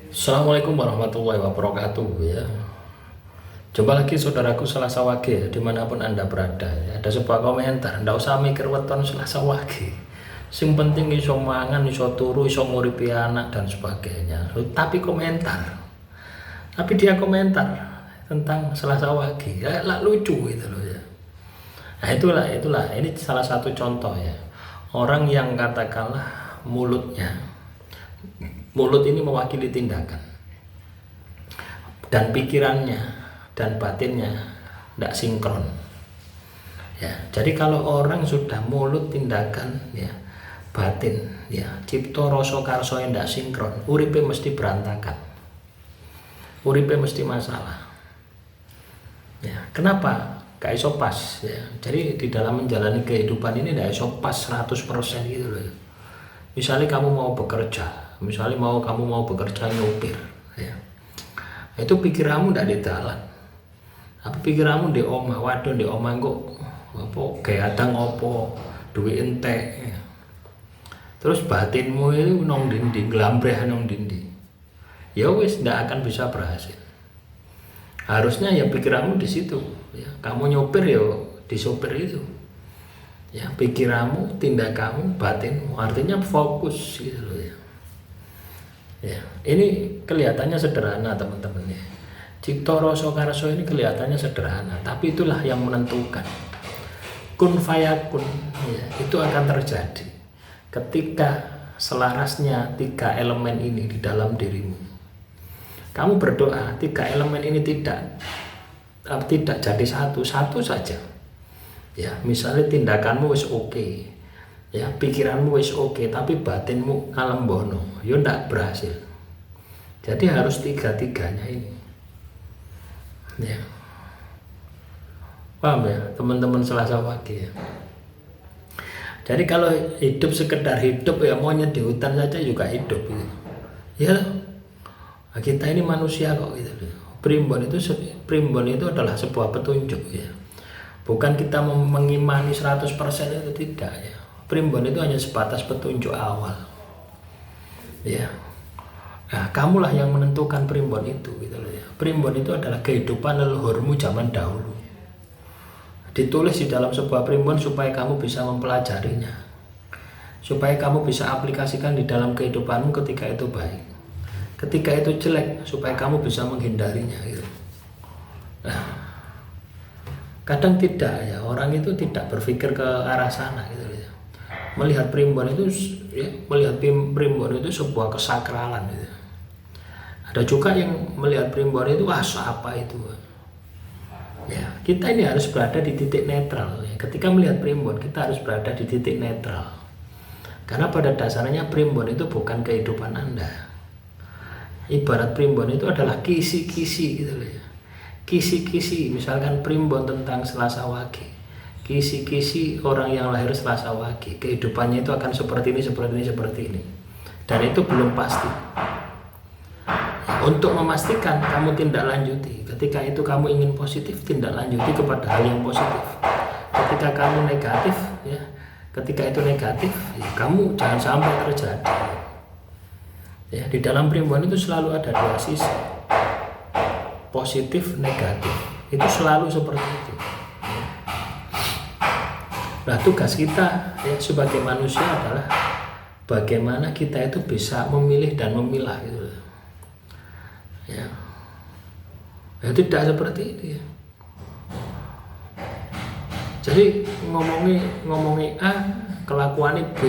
Assalamualaikum warahmatullahi wabarakatuh ya. Coba lagi saudaraku Selasa Wage ya, dimanapun anda berada ya. Ada sebuah komentar, ndak usah mikir weton Selasa Wage. Sing penting iso mangan, iso turu, iso nguripi anak dan sebagainya. Tapi komentar, tapi dia komentar tentang Selasa Wage, ya lah lucu gitu loh ya. Nah itulah ini salah satu contoh ya. Orang yang katakanlah mulut ini mewakili tindakan dan pikirannya dan batinnya tidak sinkron ya. Jadi kalau orang sudah mulut tindakan ya, batin ya, cipto rasa karso yang tidak sinkron, uripe mesti berantakan, uripe mesti masalah ya. Kenapa? Gak iso pas ya. Jadi di dalam menjalani kehidupan ini tidak iso pas 100% gitu loh. Misalnya kamu mau bekerja, kamu mau bekerja nyopir ya, itu pikiranmu tidak di jalan, tapi pikiranmu di omah. Waduh, di omah kok apa keadaan opo duit entek ya. Terus batinmu itu nong dinding, gelambreh nong dinding, ya wis tidak akan bisa berhasil. Harusnya ya pikiranmu di situ ya. Kamu nyopir ya di sopir itu ya, pikiranmu, tindakanmu, batinmu, artinya fokus gitu loh ya. Ya, ini kelihatannya sederhana teman-teman ya. Cipto rasa karso ini kelihatannya sederhana, tapi itulah yang menentukan. Kun fayakun ya, itu akan terjadi ketika selarasnya tiga elemen ini di dalam dirimu. Kamu berdoa, tiga elemen ini tidak jadi satu saja. Ya, misalnya tindakanmu wis oke, ya, pikiranmu wis oke, tapi batinmu alembono, ya ndak berhasil. Jadi harus tiga-tiganya ini. Ya. Paham ya, teman-teman Selasa Wage ya. Jadi kalau hidup sekedar hidup ya, monyet di hutan saja juga hidup gitu. Ya, kita ini manusia kok gitu. Primbon itu adalah sebuah petunjuk ya. Bukan kita mengimani 100% itu, tidak ya. Primbon itu hanya sebatas petunjuk awal. Ya. Nah, kamulah yang menentukan primbon itu gitu loh ya. Primbon itu adalah kehidupan leluhurmu zaman dahulu. Ditulis di dalam sebuah primbon supaya kamu bisa mempelajarinya. Supaya kamu bisa aplikasikan di dalam kehidupanmu ketika itu baik. Ketika itu jelek, supaya kamu bisa menghindarinya gitu. Nah, kadang tidak ya, orang itu tidak berpikir ke arah sana gitu ya. Melihat primbon itu ya, sebuah kesakralan gitu. Ada juga yang melihat primbon itu apa itu ya. Kita ini harus berada di titik netral ya. Ketika melihat primbon, kita harus berada di titik netral, karena pada dasarnya primbon itu bukan kehidupan Anda. Ibarat primbon itu adalah kisi-kisi gitu loh ya. Kisi-kisi, misalkan primbon tentang Selasa Wage, kisi-kisi orang yang lahir Selasa Wage, kehidupannya itu akan seperti ini, dan itu belum pasti. Untuk memastikan, kamu tindak lanjuti. Ketika itu kamu ingin positif, tindak lanjuti kepada hal yang positif. Ketika kamu negatif ya, ya, kamu jangan sampai terjadi ya. Di dalam primbon itu selalu ada dua sisi, positif, negatif, itu selalu seperti itu. Nah, tugas kita ya sebagai manusia adalah bagaimana kita itu bisa memilih dan memilah gitu ya. Ya tidak seperti itu ya. Jadi ngomongi A, kelakuannya B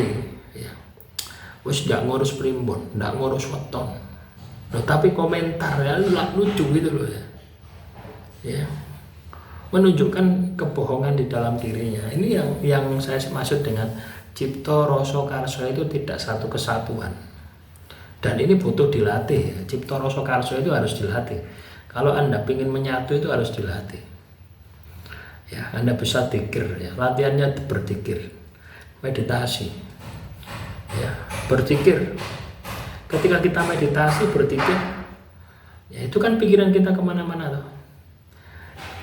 ya. Wis ndak ngurus primbon, ndak ngurus weton. Loh, tapi komentar ya lucu gitu loh ya. Ya. Menunjukkan kebohongan di dalam dirinya. Ini yang saya maksud dengan cipto rasa karso itu tidak satu kesatuan. Dan ini butuh dilatih ya. Cipto rasa karso itu harus dilatih. Kalau Anda ingin menyatu itu harus dilatih. Ya, Anda bisa dzikir ya. Latihannya berzikir, meditasi. Ya, berzikir. Ketika kita meditasi berzikir, ya itu kan pikiran kita kemana-mana tuh.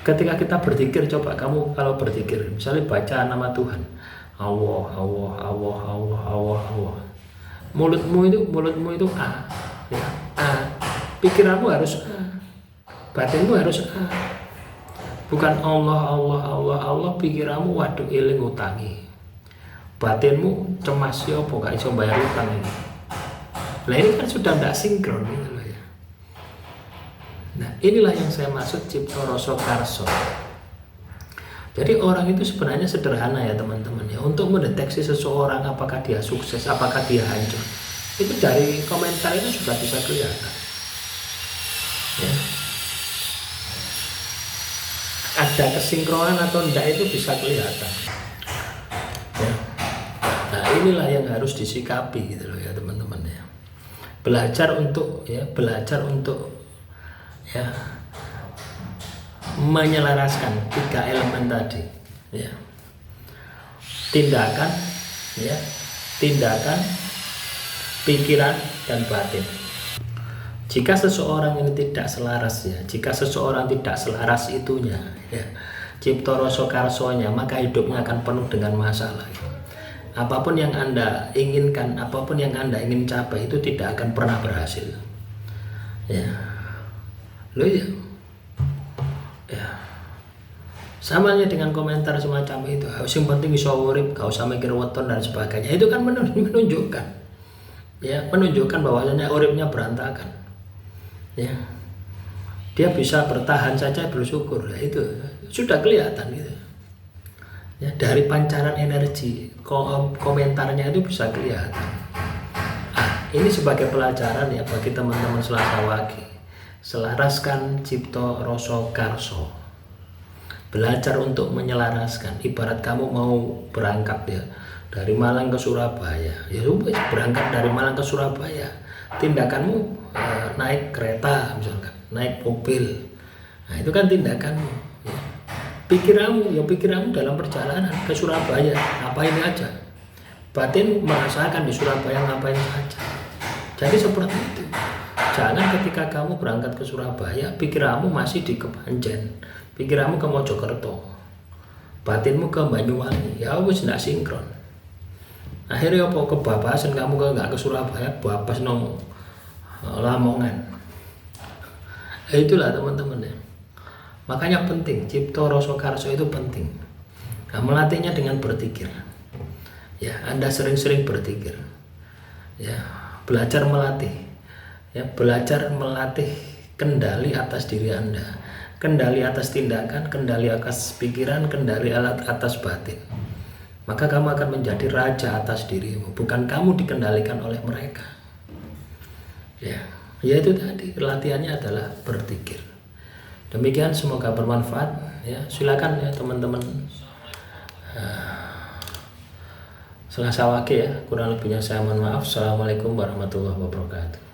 Ketika kita berzikir, coba kamu kalau berzikir, misalnya baca nama Tuhan, Allah, Allah, Allah, Allah, Allah, Allah. Mulutmu itu A, ya, A. pikiranmu harus A, batinmu harus A. Bukan Allah, Allah, Allah, Allah, pikiranmu waduh eling utangi. Batinmu cemas ya apa gak iso bayar utang ini. Nah ini kan sudah tidak sinkron gitu loh ya. Nah inilah yang saya maksud cipta rasa karsa. Jadi orang itu sebenarnya sederhana ya teman-teman ya. Untuk mendeteksi seseorang apakah dia sukses, apakah dia hancur, itu dari komentar itu sudah bisa kelihatan ya. Ada kesinkronan atau enggak itu bisa kelihatan ya. Nah inilah yang harus disikapi gitu loh ya teman-teman ya. Belajar untuk ya menyelaraskan 3 elemen tadi ya. Tindakan, pikiran, dan batin. Jika seseorang ini tidak selaras ya, jika seseorang tidak selaras itunya ya, cipta rasa karsonya, maka hidupnya akan penuh dengan masalah ya. Apapun yang Anda inginkan, apapun yang Anda ingin capai itu tidak akan pernah berhasil ya. Loh ya, samanya dengan komentar semacam itu, yang penting bisa urip, gak usah mikir weton dan sebagainya. Itu kan menunjukkan ya, menunjukkan bahwasanya uripnya berantakan ya. Dia bisa bertahan saja bersyukur ya, itu sudah kelihatan gitu ya. Dari pancaran energi komentarnya itu bisa kelihatan. Ini sebagai pelajaran ya bagi teman-teman Selasa Wage. Selaraskan cipta rasa karsa. Belajar untuk menyelaraskan. Ibarat kamu mau berangkat ya dari Malang ke Surabaya, ya berangkat dari Malang ke Surabaya, tindakanmu naik kereta misalkan, naik mobil, nah itu kan tindakanmu ya. Pikiranmu dalam perjalanan ke Surabaya ngapain aja, batin merasakan di Surabaya ngapain saja. Jadi seperti itu. Jangan ketika kamu berangkat ke Surabaya pikiranmu masih di Kepanjen, pikiranmu ke Mojokerto, batinmu ke Banyuwangi, ya wis ndak sinkron. Akhirnya apa kebabasan kamu nggak ke Surabaya, babas nong Lamongan. Itulah teman-teman ya. Makanya penting cipta rasa karsa itu penting. Nah, melatihnya dengan berpikir. Ya, Anda sering-sering berpikir. Ya, belajar melatih. Ya, belajar melatih kendali atas diri Anda, kendali atas tindakan, kendali atas pikiran, kendali atas batin. Maka kamu akan menjadi raja atas dirimu, bukan kamu dikendalikan oleh mereka. Ya itu tadi, latihannya adalah berpikir. Demikian, semoga bermanfaat ya. Silakan ya teman-teman Selasa Wage ya, kurang lebihnya saya mohon maaf. Assalamualaikum warahmatullahi wabarakatuh.